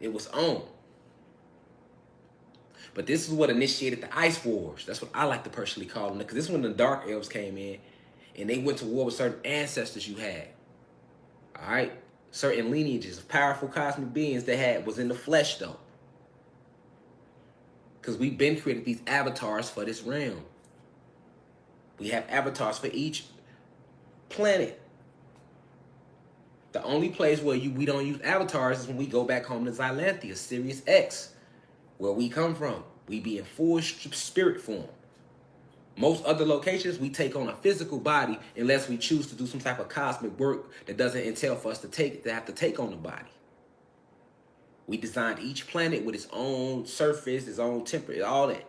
It was on. But this is what initiated the Ice Wars. That's what I like to personally call them, because this is when the Dark Elves came in, and they went to war with certain ancestors you had. All right, certain lineages of powerful cosmic beings that was in the flesh though, because we've been created these avatars for this realm. We have avatars for each planet. The only place where we don't use avatars is when we go back home to Xylanthia, Sirius X, where we come from. We be in full spirit form. Most other locations, we take on a physical body unless we choose to do some type of cosmic work that doesn't entail for us to have to take on the body. We designed each planet with its own surface, its own temperature, all that.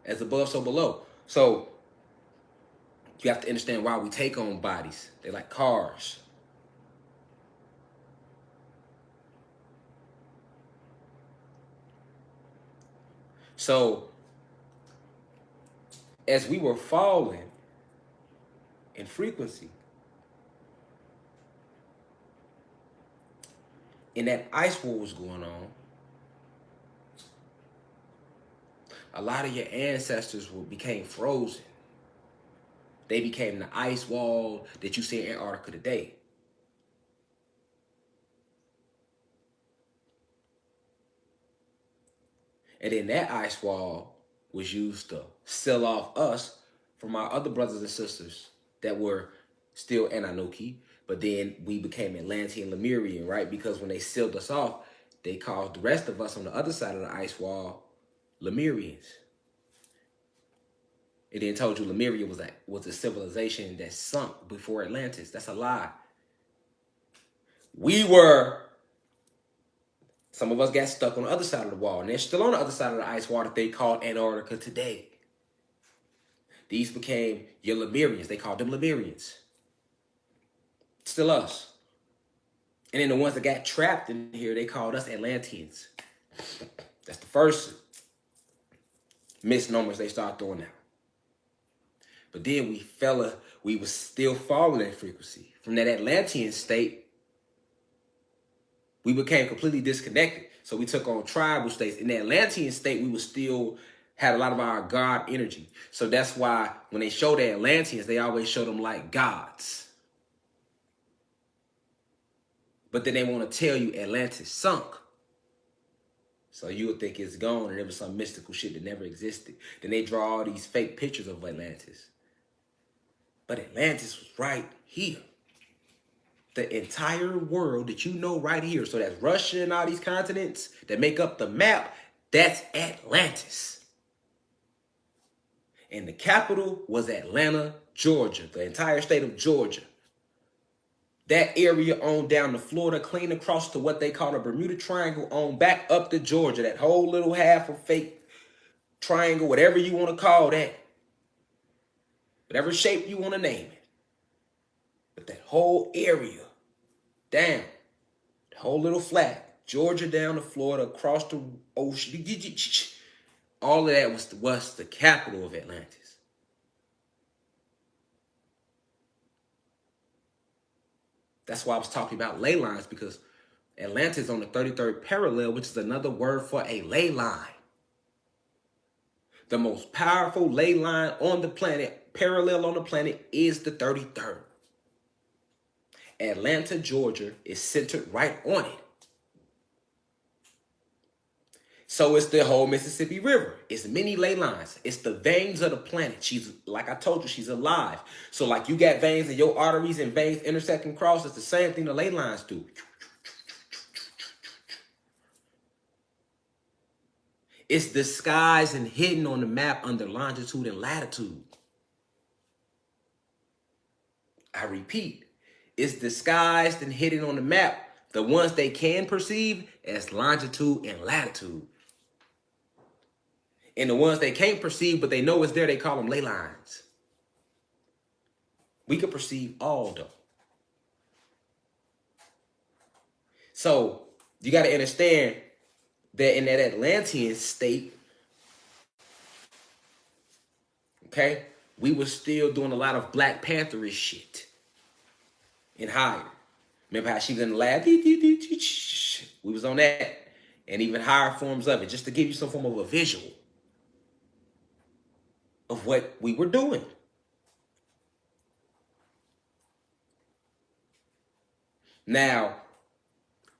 As above, so below. So you have to understand why we take on bodies. They're like cars. So as we were falling in frequency, and that ice war was going on, a lot of your ancestors became frozen. They became the ice wall that you see in Antarctica today. And then that ice wall was used to seal off us from our other brothers and sisters that were still Anunnaki, but then we became Atlantean Lemurian, right? Because when they sealed us off, they called the rest of us on the other side of the ice wall Lemurians. It then told you Lemuria was a civilization that sunk before Atlantis. That's a lie. Some of us got stuck on the other side of the wall, and they're still on the other side of the ice wall that they call Antarctica today. These became your Lemurians. They called them Lemurians. Still us. And then the ones that got trapped in here, they called us Atlanteans. That's the first misnomers they start throwing out. But then we was still falling in frequency. From that Atlantean state, we became completely disconnected. So we took on tribal states. In the Atlantean state, we still had a lot of our God energy. So that's why when they show the Atlanteans, they always show them like gods. But then they want to tell you Atlantis sunk. So you would think it's gone and there was some mystical shit that never existed. Then they draw all these fake pictures of Atlantis. But Atlantis was right here. The entire world that you know right here. So that's Russia and all these continents that make up the map. That's Atlantis. And the capital was Atlanta, Georgia. The entire state of Georgia. That area on down to Florida, clean across to what they call the Bermuda Triangle, on back up to Georgia. That whole little half of fake triangle, whatever you want to call that. Whatever shape you want to name it. But that whole area, down, the whole little flat, Georgia down to Florida, across the ocean, all of that was the capital of Atlantis. That's why I was talking about ley lines, because Atlantis is on the 33rd parallel, which is another word for a ley line. The most powerful ley line on the planet, parallel on the planet, is the 33rd. Atlanta, Georgia is centered right on it. So it's the whole Mississippi River. It's many ley lines. It's the veins of the planet. She's, like I told you, she's alive. So like you got veins in your arteries and veins intersect and cross, it's the same thing the ley lines do. It's disguised and hidden on the map under longitude and latitude. I repeat, it's disguised and hidden on the map, the ones they can perceive as longitude and latitude. And the ones they can't perceive, but they know it's there, they call them ley lines. We could perceive all, though. So you got to understand that in that Atlantean state, okay, we were still doing a lot of Black Panther-ish shit and higher. Remember how she was in the lab? We was on that. and even higher forms of it, just to give you some form of a visual of what we were doing. Now,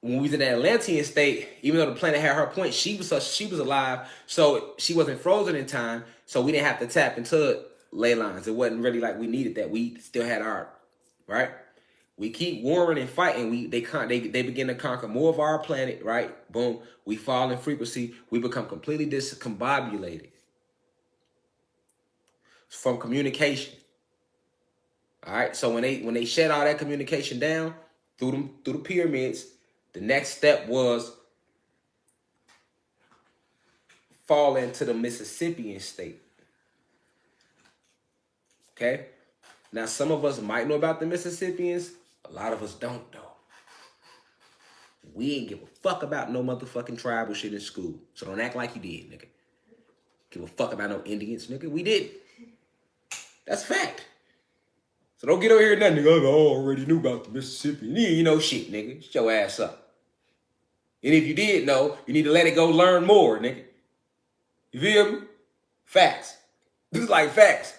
when we was in the Atlantean state, even though the planet had her point, she was alive, so she wasn't frozen in time, so we didn't have to tap into ley lines. It wasn't really like we needed that. We still had our, right? We keep warring and fighting. They begin to conquer more of our planet, right? Boom. We fall in frequency. We become completely discombobulated from communication. All right. So when they shut all that communication down through the pyramids, the next step was fall into the Mississippian state. Okay. Now some of us might know about the Mississippians. A lot of us don't though. We ain't give a fuck about no motherfucking tribal shit in school. So don't act like you did, nigga. Give a fuck about no Indians, nigga. We did. That's fact. So don't get over here nothing, nigga. I already knew about the Mississippi. You know shit, nigga. Shut your ass up. And if you did know, you need to let it go learn more, nigga. You feel me? Facts. This is like facts.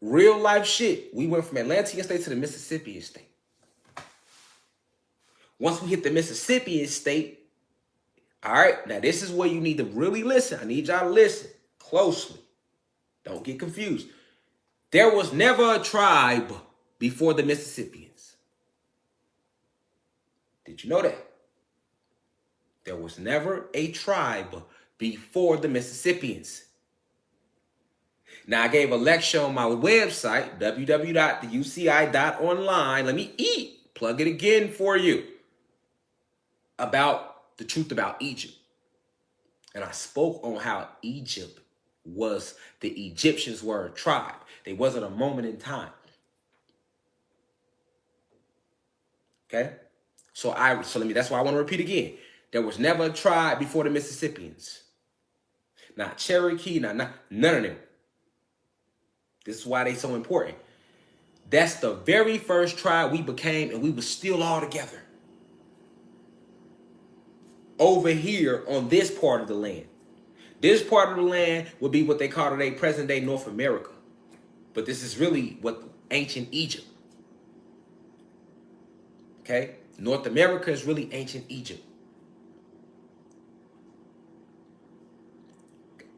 Real life shit. We went from Atlantean state to the Mississippian state. Once we hit the Mississippian state, all right, now this is where you need to really listen. I need y'all to listen closely. Don't get confused. There was never a tribe before the Mississippians. Did you know that? There was never a tribe before the Mississippians. Now, I gave a lecture on my website, www.theuci.online. Let me plug it again for you, about the truth about Egypt. And I spoke on how Egypt was, the Egyptians were a tribe. They wasn't a moment in time. Okay? That's why I want to repeat again. There was never a tribe before the Mississippians. Not Cherokee, none of them. This is why they so important. That's the very first tribe we became, and we were still all together. Over here on this part of the land. This part of the land would be what they call today present day North America. But this is really what ancient Egypt. Okay? North America is really ancient Egypt.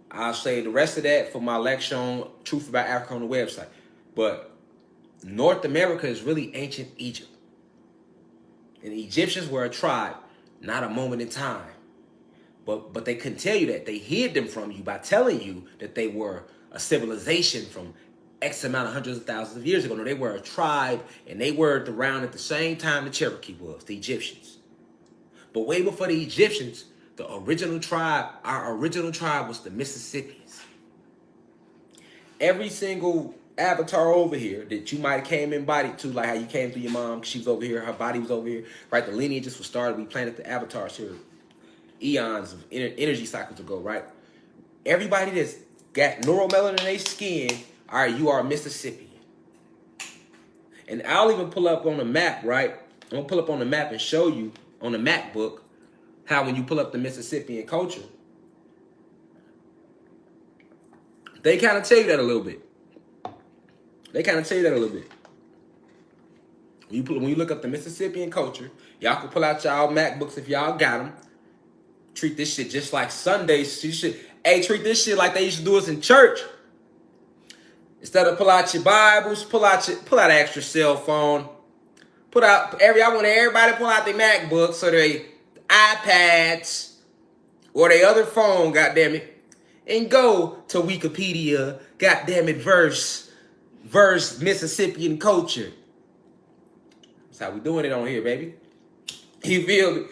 I'll say the rest of that for my lecture on Truth About Africa on the website. But North America is really ancient Egypt. And the Egyptians were a tribe, not a moment in time. But they couldn't tell you that. They hid them from you by telling you that they were a civilization from X amount of hundreds of thousands of years ago. No, they were a tribe, and they were around at the same time the Cherokee was, the Egyptians. But way before the Egyptians, the original tribe, our original tribe was the Mississippians. Every single avatar over here that you might have came embodied to, like how you came through your mom, she was over here, her body was over here, right? The lineages were started, we planted the avatars here eons of energy cycles ago, right? Everybody that's got neuromelanin in their skin, all right, you are a Mississippian. And I'll even pull up on the map, right? I'm going to pull up on the map and show you on the map book how when you pull up the Mississippian culture, they kind of tell you that a little bit. When you look up the Mississippian culture, y'all can pull out y'all MacBooks if y'all got them. Treat this shit just like Sundays. Treat this shit like they used to do us in church. Instead of pull out your Bibles, pull out an extra cell phone. I want everybody to pull out their MacBooks or their iPads or their other phone, goddammit, and go to Wikipedia, goddammit, verse Mississippian culture. That's how we doing it on here, baby. You feel me?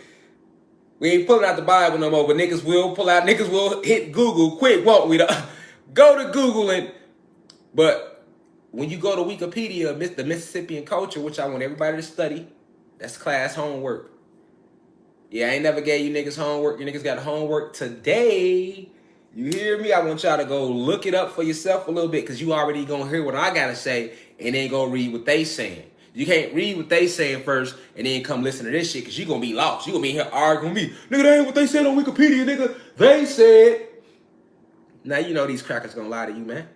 We ain't pulling out the Bible no more, but niggas will hit Google quick, won't we? Go to Google but when you go to Wikipedia, the Mississippian culture, which I want everybody to study, that's class homework. Yeah, I ain't never gave you niggas homework. You niggas got homework today. You hear me? I want y'all to go look it up for yourself a little bit because you already gonna hear what I gotta say and then go read what they saying. You can't read what they saying first and then come listen to this shit, because you're going to be lost. You're going to be here arguing with me. Nigga, that ain't what they said on Wikipedia, nigga. They said. Now you know these crackers going to lie to you, man.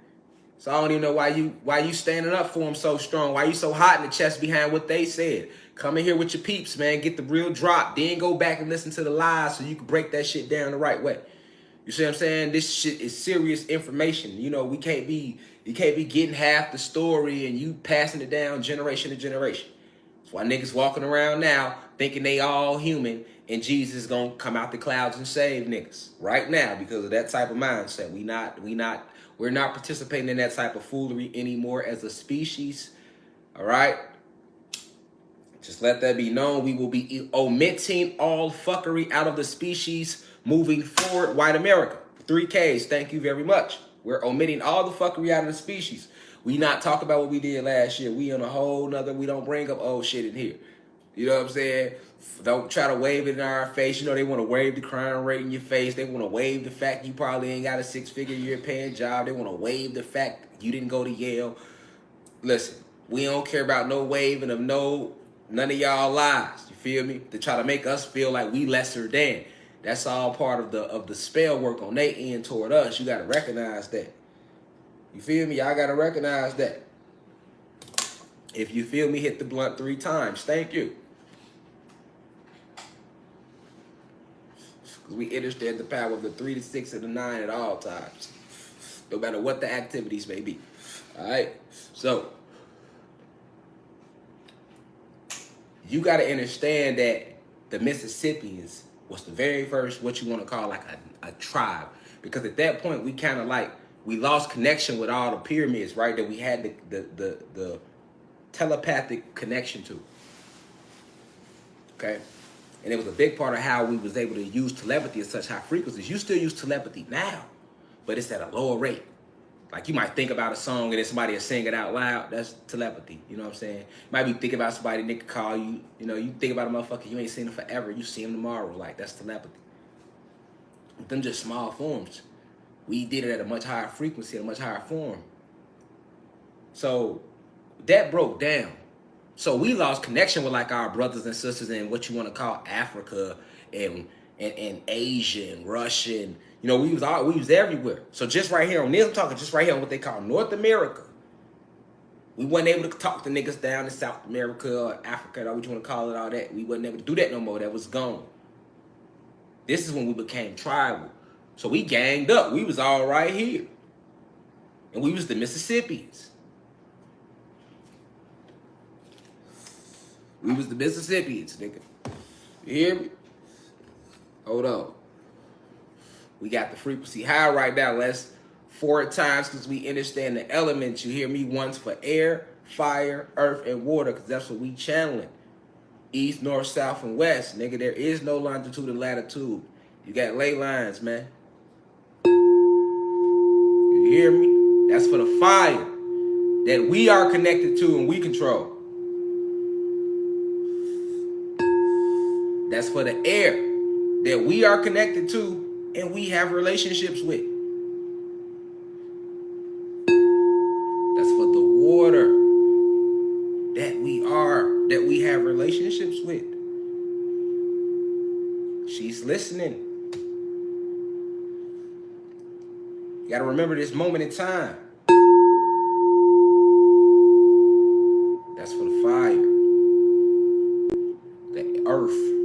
So I don't even know why you standing up for them so strong. Why you so hot in the chest behind what they said. Come in here with your peeps, man. Get the real drop. Then go back and listen to the lies so you can break that shit down the right way. You see what I'm saying? This shit is serious information. You know, you can't be getting half the story and you passing it down generation to generation. That's why niggas walking around now thinking they all human and Jesus is gonna come out the clouds and save niggas right now because of that type of mindset. We're not participating in that type of foolery anymore as a species. All right? Just let that be known. We will be omitting all fuckery out of the species moving forward. White America. 3Ks, thank you very much. We're omitting all the fuckery out of the species. We not talk about what we did last year. We on a whole nother, we don't bring up old shit in here. You know what I'm saying? Don't try to wave it in our face. You know, they want to wave the crime rate in your face. They want to wave the fact you probably ain't got a 6-figure year paying job. They want to wave the fact you didn't go to Yale. Listen, we don't care about no waving of none of y'all lies. You feel me? To try to make us feel like we lesser than. That's all part of the spell work on their end toward us. You got to recognize that. You feel me? Y'all got to recognize that. If you feel me, hit the blunt 3 times. Thank you. We understand the power of the 3, the 6, and the 9 at all times. No matter what the activities may be. All right? So, you got to understand that the Mississippians was the very first, what you want to call like a tribe. Because at that point, we kind of like, we lost connection with all the pyramids, right? That we had the telepathic connection to. Okay? And it was a big part of how we was able to use telepathy at such high frequencies. You still use telepathy now, but it's at a lower rate. Like you might think about a song and then somebody will sing it out loud. That's telepathy. You know what I'm saying? You might be thinking about somebody, they could call you. You know, you think about a motherfucker, you ain't seen them forever. You see them tomorrow. Like, that's telepathy. But them just small forms. We did it at a much higher frequency, at a much higher form. So that broke down. So we lost connection with like our brothers and sisters in what you want to call Africa and Asia and Russia. And, you know, we was everywhere. So just right here on this, I'm talking just right here on what they call North America. We wasn't able to talk to niggas down in South America or Africa, or what you want to call it, all that. We wasn't able to do that no more. That was gone. This is when we became tribal. So we ganged up. We was all right here. And we was the Mississippians. We was the Mississippians, nigga. You hear me? Hold on. We got the frequency high right now. Let's 4 times because we understand the elements. You hear me? One's for air, fire, earth, and water because that's what we channeling. East, north, south, and west. Nigga, there is no longitude and latitude. You got ley lines, man. You hear me? That's for the fire that we are connected to and we control. That's for the air that we are connected to and we have relationships with. That's for the water that we have relationships with. She's listening. You gotta remember this moment in time. That's for the fire. The earth.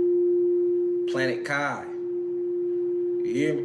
Planet Kai. You hear me?